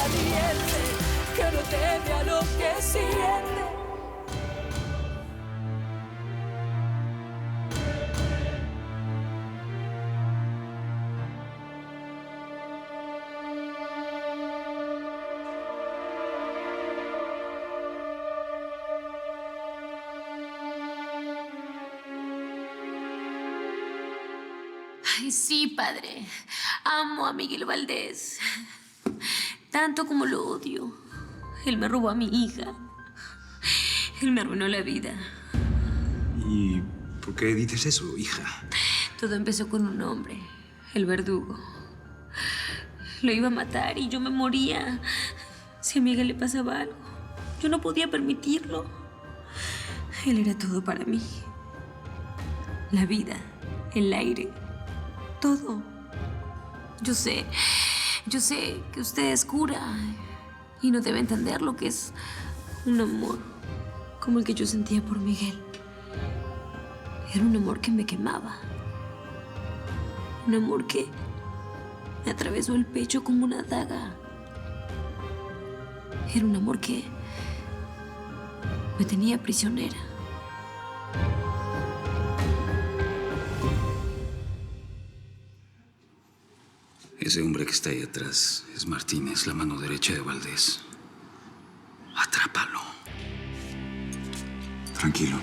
valiente que no teme a lo que siente. Ay, sí, padre. Amo a Miguel Valdés. Tanto como lo odio. Él me robó a mi hija. Él me arruinó la vida. ¿Y por qué dices eso, hija? Todo empezó con un hombre, el verdugo. Lo iba a matar y yo me moría. Si a Miguel le pasaba algo, yo no podía permitirlo. Él era todo para mí. La vida, el aire, todo. Yo sé que usted es cura y no debe entender lo que es un amor como el que yo sentía por Miguel. Era un amor que me quemaba. Un amor que me atravesó el pecho como una daga. Era un amor que me tenía prisionera. Ese hombre que está ahí atrás es Martínez, la mano derecha de Valdés. Atrápalo. Tranquilo.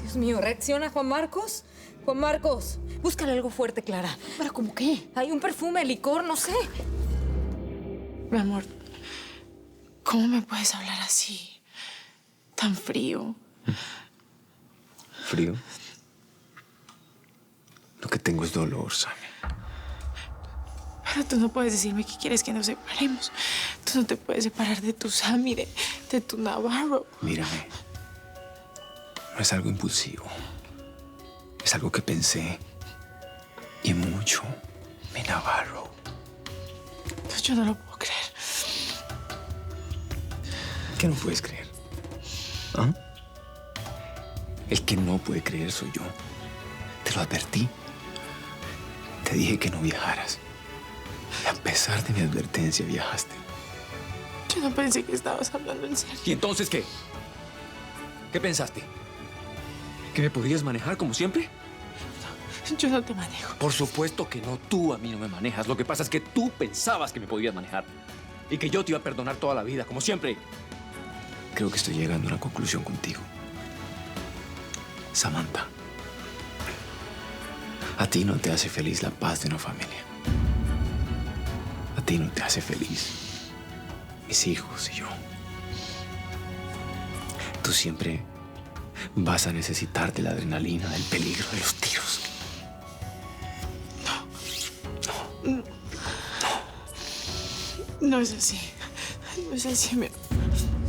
Dios mío, ¿reacciona Juan Marcos? Juan Marcos, búscale algo fuerte, Clara. ¿Pero cómo qué? Hay un perfume, licor, no sé. Mi amor, ¿cómo me puedes hablar así? Tan frío. ¿Frío? Lo que tengo es dolor, Sammy. Pero tú no puedes decirme que quieres que nos separemos. Tú no te puedes separar de tu Sammy, de tu Navarro. Mírame. No es algo impulsivo. Es algo que pensé. Y mucho. Mi Navarro. No, yo no lo puedo creer. ¿Qué no puedes creer? ¿Ah? El que no puede creer soy yo. Te lo advertí. Te dije que no viajaras. Y a pesar de mi advertencia, viajaste. Yo no pensé que estabas hablando en serio. ¿Y entonces qué? ¿Qué pensaste? ¿Que me podías manejar como siempre? Yo no te manejo. Por supuesto que no. Tú a mí no me manejas. Lo que pasa es que tú pensabas que me podías manejar. Y que yo te iba a perdonar toda la vida, como siempre. Creo que estoy llegando a una conclusión contigo. Samantha. A ti no te hace feliz la paz de una familia. A ti no te hace feliz mis hijos y yo. Tú siempre vas a necesitar de la adrenalina, del peligro, de los tiros. No es así. No es así, mi amor.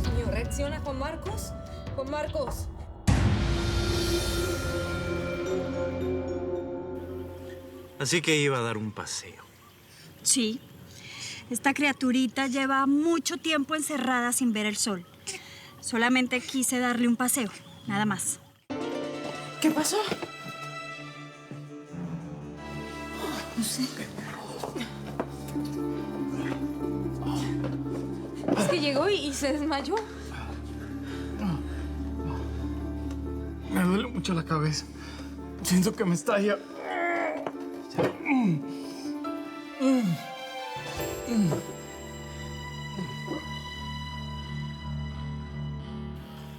Dios mío, ¿reacciona Juan Marcos? Juan Marcos. Así que iba a dar un paseo. Sí. Esta criaturita lleva mucho tiempo encerrada sin ver el sol. Solamente quise darle un paseo, nada más. ¿Qué pasó? No sé. Es que llegó y se desmayó. Me duele mucho la cabeza. Siento que me estalla.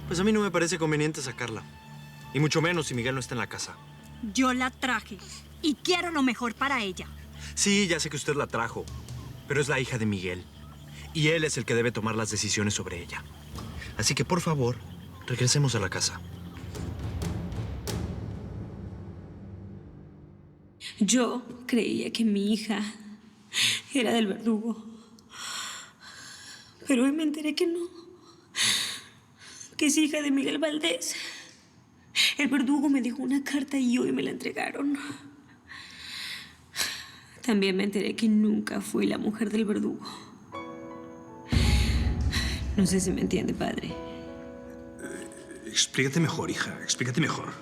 Pues a mí no me parece conveniente sacarla. Y mucho menos si Miguel no está en la casa. Yo la traje y quiero lo mejor para ella. Sí, ya sé que usted la trajo, pero es la hija de Miguel. Y él es el que debe tomar las decisiones sobre ella. Así que, por favor, regresemos a la casa. Yo creía que mi hija era del verdugo. Pero hoy me enteré que no. Que es hija de Miguel Valdés. El verdugo me dejó una carta y hoy me la entregaron. También me enteré que nunca fui la mujer del verdugo. No sé si me entiende, padre. Explícate mejor, hija. Explícate mejor.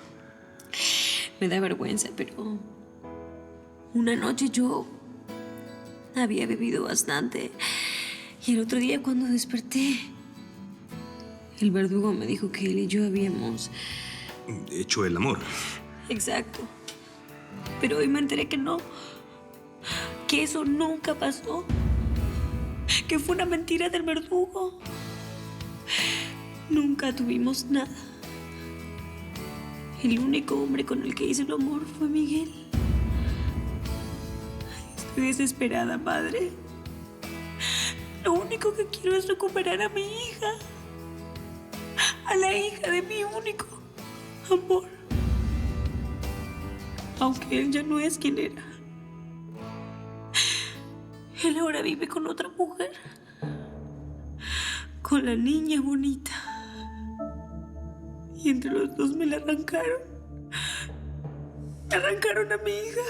Me da vergüenza, pero una noche yo Había bebido bastante. Y el otro día cuando desperté, el verdugo me dijo que él y yo habíamos... Hecho el amor. Exacto. Pero hoy me enteré que no. Que eso nunca pasó. Que fue una mentira del verdugo. Nunca tuvimos nada. El único hombre con el que hice el amor fue Miguel. Estoy desesperada, padre. Lo único que quiero es recuperar a mi hija. A la hija de mi único amor. Aunque él ya no es quien era. Él ahora vive con otra mujer. Con la niña bonita. Y entre los dos me la arrancaron. Me arrancaron a mi hija.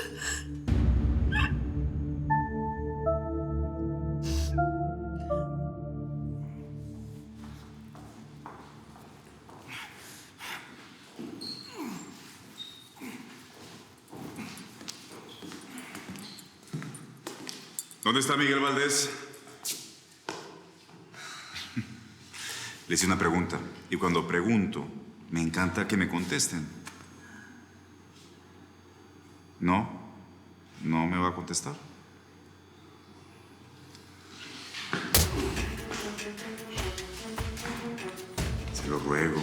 ¿Dónde está Miguel Valdés? Le hice una pregunta y cuando pregunto, me encanta que me contesten. ¿No? ¿No me va a contestar? Se lo ruego.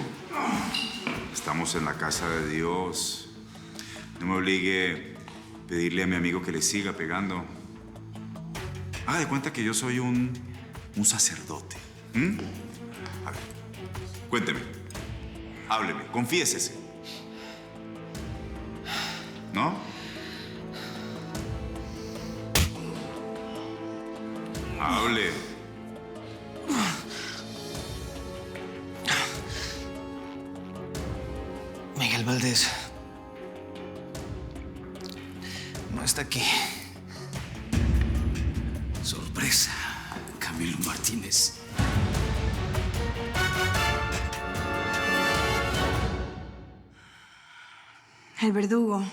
Estamos en la casa de Dios. No me obligue a pedirle a mi amigo que le siga pegando. Haga de cuenta que yo soy un sacerdote. A ver, cuénteme. Hábleme, confiésese. ¿No? Hable. Miguel Valdés no está aquí. Sorpresa, Camilo Martínez. El verdugo,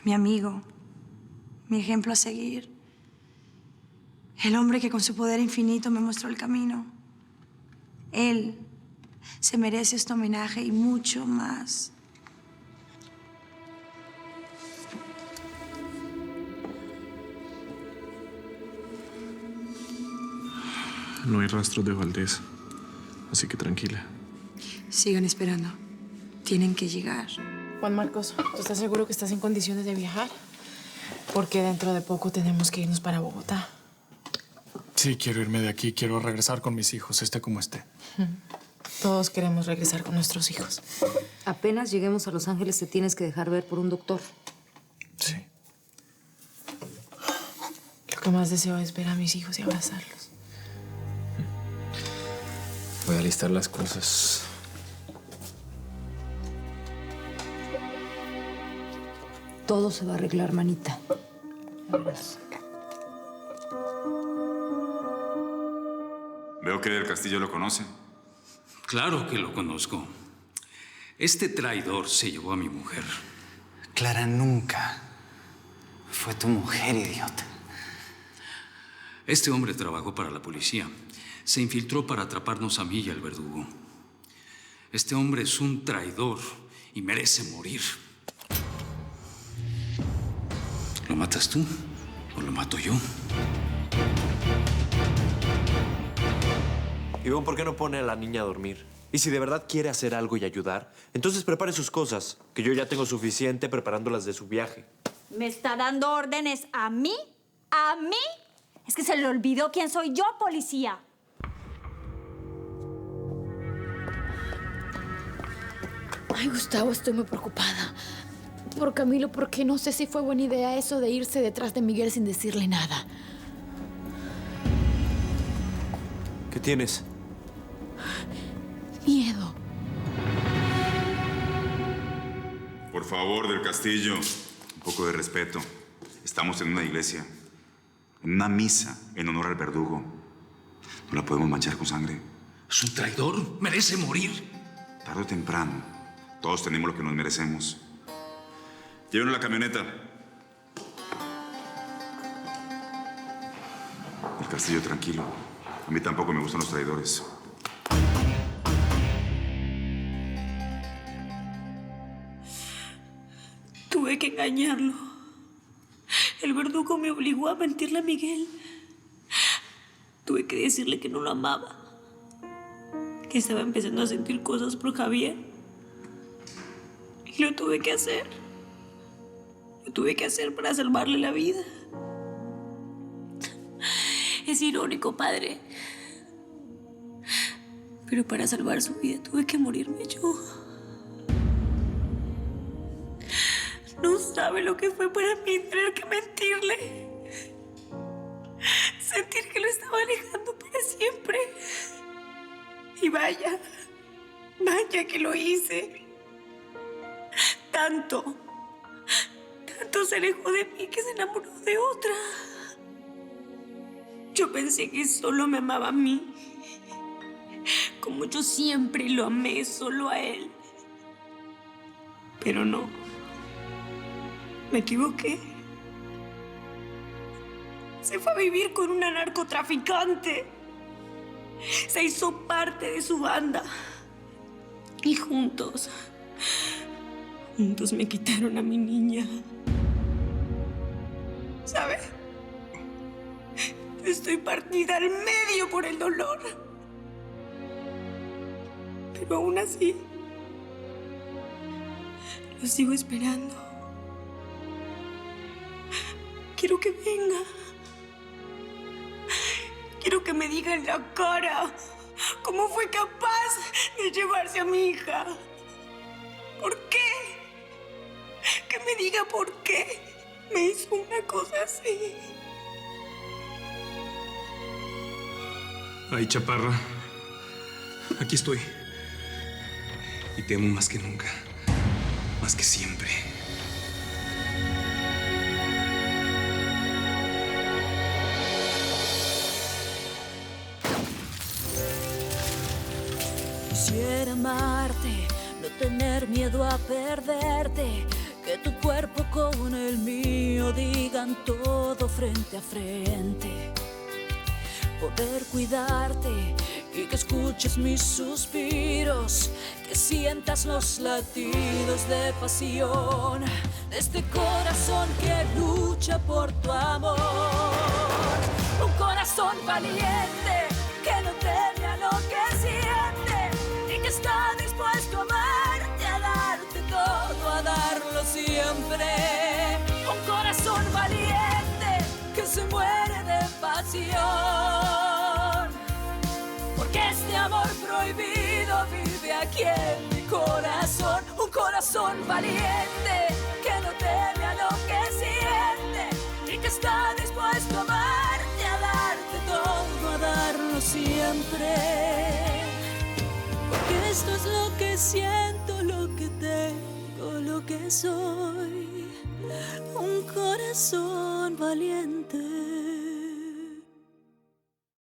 mi amigo, mi ejemplo a seguir. El hombre que con su poder infinito me mostró el camino. Él se merece este homenaje y mucho más. No hay rastro de Valdés, así que tranquila. Sigan esperando. Tienen que llegar. Juan Marcos, ¿tú estás seguro que estás en condiciones de viajar? Porque dentro de poco tenemos que irnos para Bogotá. Sí, quiero irme de aquí. Quiero regresar con mis hijos, esté como esté. Todos queremos regresar con nuestros hijos. Apenas lleguemos a Los Ángeles te tienes que dejar ver por un doctor. Sí. Lo que más deseo es ver a mis hijos y abrazarlos. Voy a listar las cosas. Todo se va a arreglar, manita. Ya verás. Veo que del Castillo lo conoce. Claro que lo conozco. Este traidor se llevó a mi mujer. Clara nunca fue tu mujer, idiota. Este hombre trabajó para la policía. Se infiltró para atraparnos a mí y al verdugo. Este hombre es un traidor y merece morir. ¿Lo matas tú o lo mato yo? Ivonne, ¿por qué no pone a la niña a dormir? Y si de verdad quiere hacer algo y ayudar, entonces prepare sus cosas, que yo ya tengo suficiente preparándolas de su viaje. ¿Me está dando órdenes a mí? ¿A mí? Es que se le olvidó quién soy yo, policía. Ay, Gustavo, estoy muy preocupada. Por Camilo, porque no sé si fue buena idea eso de irse detrás de Miguel sin decirle nada. ¿Qué tienes? Miedo. Por favor, del Castillo, un poco de respeto. Estamos en una iglesia, en una misa en honor al verdugo. No la podemos manchar con sangre. Es un traidor, merece morir. Tarde o temprano, todos tenemos lo que nos merecemos. Llévenlo a la camioneta. Castillo, tranquilo. A mí tampoco me gustan los traidores. Tuve que engañarlo. El verdugo me obligó a mentirle a Miguel. Tuve que decirle que no lo amaba, que estaba empezando a sentir cosas por Javier. Y lo tuve que hacer. Lo tuve que hacer para salvarle la vida. Es irónico, padre. Pero para salvar su vida tuve que morirme yo. No sabe lo que fue para mí tener que mentirle. Sentir que lo estaba alejando para siempre. Y vaya que lo hice. Tanto se alejó de mí que se enamoró de otra. Yo pensé que solo me amaba a mí, como yo siempre lo amé solo a él. Pero no. Me equivoqué. Se fue a vivir con una narcotraficante. Se hizo parte de su banda. Y juntos me quitaron a mi niña. ¿Sabes? Estoy partida al medio por el dolor. Pero aún así, lo sigo esperando. Quiero que venga. Quiero que me diga en la cara cómo fue capaz de llevarse a mi hija. ¿Por qué? Que me diga por qué me hizo una cosa así. Ay, chaparra. Aquí estoy. Y te amo más que nunca. Más que siempre. Quisiera amarte, no tener miedo a perderte, que tu cuerpo con el mío digan todo frente a frente, poder cuidarte y que escuches mis suspiros, que sientas los latidos de pasión de este corazón que lucha por tu amor, un corazón valiente que no teme a lo que siente y que está dispuesto a amarte, a darte todo, a darlo siempre. Un corazón valiente que se muere de pasión, porque este amor prohibido vive aquí en mi corazón. Un corazón valiente que no teme a lo que siente y que está dispuesto a amarte, a darte todo, a darlo siempre. Porque esto es lo que siento, lo que tengo, lo que soy. Un corazón valiente.